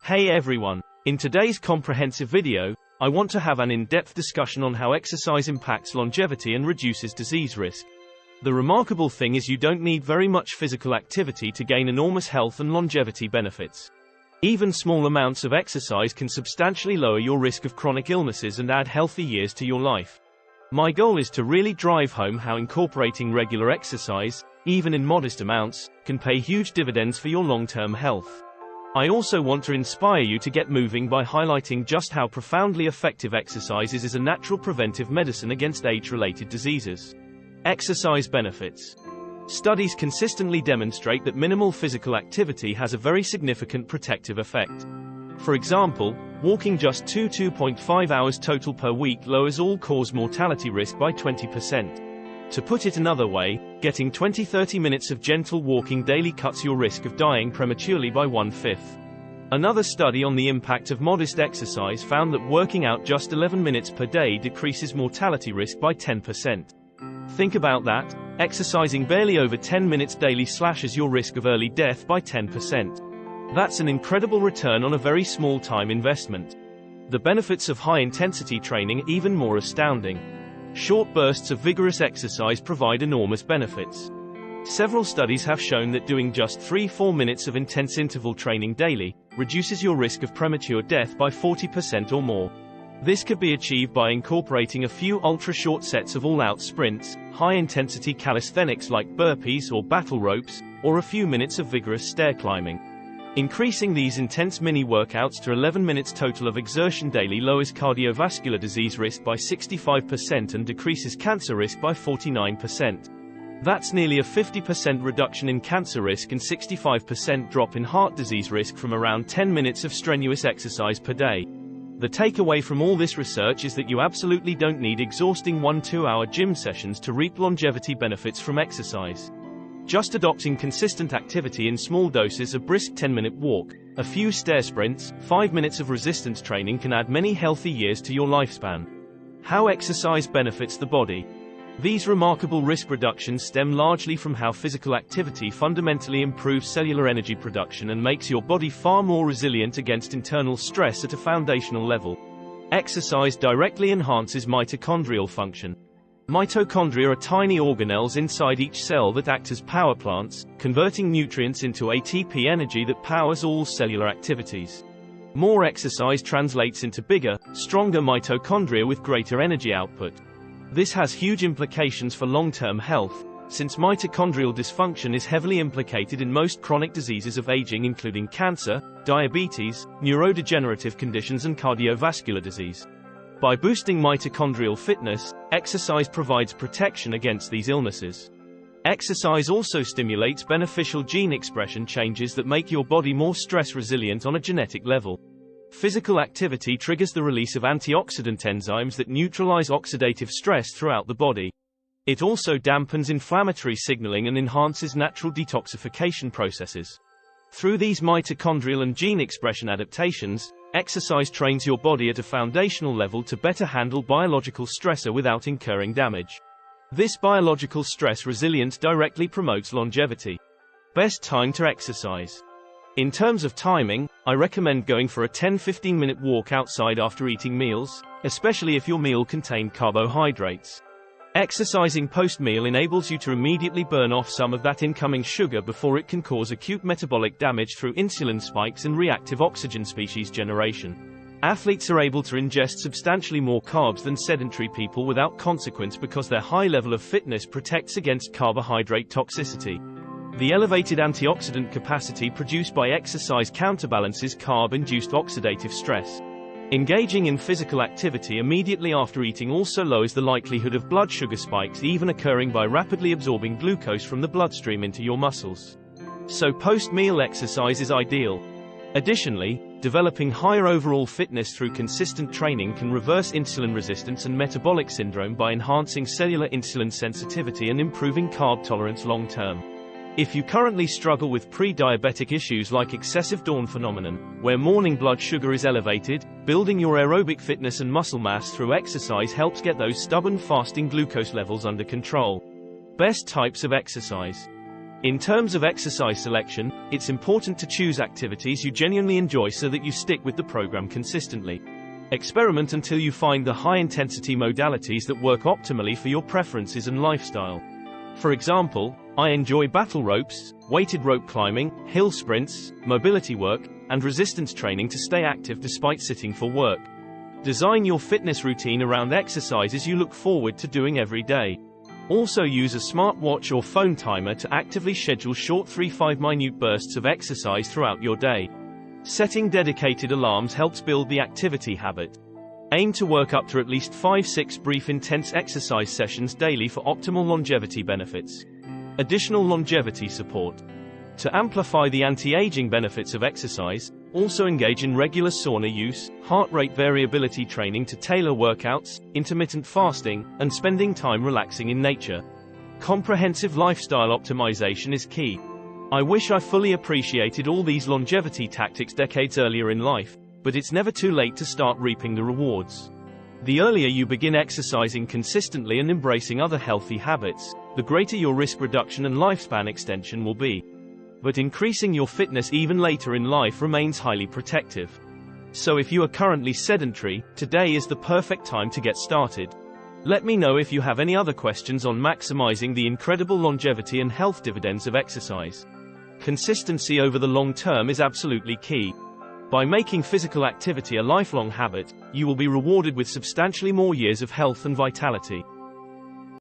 Hey everyone! In today's comprehensive video, I want to have an in-depth discussion on how exercise impacts longevity and reduces disease risk. The remarkable thing is you don't need very much physical activity to gain enormous health and longevity benefits. Even small amounts of exercise can substantially lower your risk of chronic illnesses and add healthy years to your life. My goal is to really drive home how incorporating regular exercise, even in modest amounts, can pay huge dividends for your long-term health. I also want to inspire you to get moving by highlighting just how profoundly effective exercise is as a natural preventive medicine against age-related diseases. Exercise benefits. Studies consistently demonstrate that minimal physical activity has a very significant protective effect. For example, walking just 2.5 hours total per week lowers all-cause mortality risk by 20%. To put it another way, getting 20-30 minutes of gentle walking daily cuts your risk of dying prematurely by 1/5. Another study on the impact of modest exercise found that working out just 11 minutes per day decreases mortality risk by 10%. Think about that, exercising barely over 10 minutes daily slashes your risk of early death by 10%. That's an incredible return on a very small time investment. The benefits of high-intensity training are even more astounding. Short bursts of vigorous exercise provide enormous benefits. Several studies have shown that doing just 3-4 minutes of intense interval training daily reduces your risk of premature death by 40% or more. This could be achieved by incorporating a few ultra-short sets of all-out sprints, high-intensity calisthenics like burpees or battle ropes, or a few minutes of vigorous stair climbing. Increasing these intense mini-workouts to 11 minutes total of exertion daily lowers cardiovascular disease risk by 65% and decreases cancer risk by 49%. That's nearly a 50% reduction in cancer risk and 65% drop in heart disease risk from around 10 minutes of strenuous exercise per day. The takeaway from all this research is that you absolutely don't need exhausting 1-2 hour gym sessions to reap longevity benefits from exercise. Just adopting consistent activity in small doses, a brisk 10-minute walk, a few stair sprints, 5 minutes of resistance training can add many healthy years to your lifespan. How exercise benefits the body. These remarkable risk reductions stem largely from how physical activity fundamentally improves cellular energy production and makes your body far more resilient against internal stress at a foundational level. Exercise directly enhances mitochondrial function. Mitochondria are tiny organelles inside each cell that act as power plants, converting nutrients into ATP energy that powers all cellular activities. More exercise translates into bigger, stronger mitochondria with greater energy output. This has huge implications for long-term health, since mitochondrial dysfunction is heavily implicated in most chronic diseases of aging including cancer, diabetes, neurodegenerative conditions and cardiovascular disease. By boosting mitochondrial fitness, exercise provides protection against these illnesses. Exercise also stimulates beneficial gene expression changes that make your body more stress-resilient on a genetic level. Physical activity triggers the release of antioxidant enzymes that neutralize oxidative stress throughout the body. It also dampens inflammatory signaling and enhances natural detoxification processes. Through these mitochondrial and gene expression adaptations, exercise trains your body at a foundational level to better handle biological stressor without incurring damage. This biological stress resilience directly promotes longevity. Best time to exercise. In terms of timing, I recommend going for a 10-15 minute walk outside after eating meals, especially if your meal contained carbohydrates. Exercising post-meal enables you to immediately burn off some of that incoming sugar before it can cause acute metabolic damage through insulin spikes and reactive oxygen species generation. Athletes are able to ingest substantially more carbs than sedentary people without consequence because their high level of fitness protects against carbohydrate toxicity. The elevated antioxidant capacity produced by exercise counterbalances carb-induced oxidative stress. Engaging in physical activity immediately after eating also lowers the likelihood of blood sugar spikes, even occurring by rapidly absorbing glucose from the bloodstream into your muscles. So post-meal exercise is ideal. Additionally, developing higher overall fitness through consistent training can reverse insulin resistance and metabolic syndrome by enhancing cellular insulin sensitivity and improving carb tolerance long-term. If you currently struggle with pre-diabetic issues like excessive dawn phenomenon, where morning blood sugar is elevated, building your aerobic fitness and muscle mass through exercise helps get those stubborn fasting glucose levels under control. Best types of exercise. In terms of exercise selection, it's important to choose activities you genuinely enjoy so that you stick with the program consistently. Experiment until you find the high-intensity modalities that work optimally for your preferences and lifestyle. For example, I enjoy battle ropes, weighted rope climbing, hill sprints, mobility work, and resistance training to stay active despite sitting for work. Design your fitness routine around exercises you look forward to doing every day. Also use a smartwatch or phone timer to actively schedule short 3-5-minute bursts of exercise throughout your day. Setting dedicated alarms helps build the activity habit. Aim to work up to at least 5-6 brief intense exercise sessions daily for optimal longevity benefits. Additional longevity support. To amplify the anti-aging benefits of exercise, also engage in regular sauna use, heart rate variability training to tailor workouts, intermittent fasting, and spending time relaxing in nature. Comprehensive lifestyle optimization is key. I wish I fully appreciated all these longevity tactics decades earlier in life, but it's never too late to start reaping the rewards. The earlier you begin exercising consistently and embracing other healthy habits, the greater your risk reduction and lifespan extension will be. But increasing your fitness even later in life remains highly protective. So if you are currently sedentary, today is the perfect time to get started. Let me know if you have any other questions on maximizing the incredible longevity and health dividends of exercise. Consistency over the long term is absolutely key. By making physical activity a lifelong habit, you will be rewarded with substantially more years of health and vitality.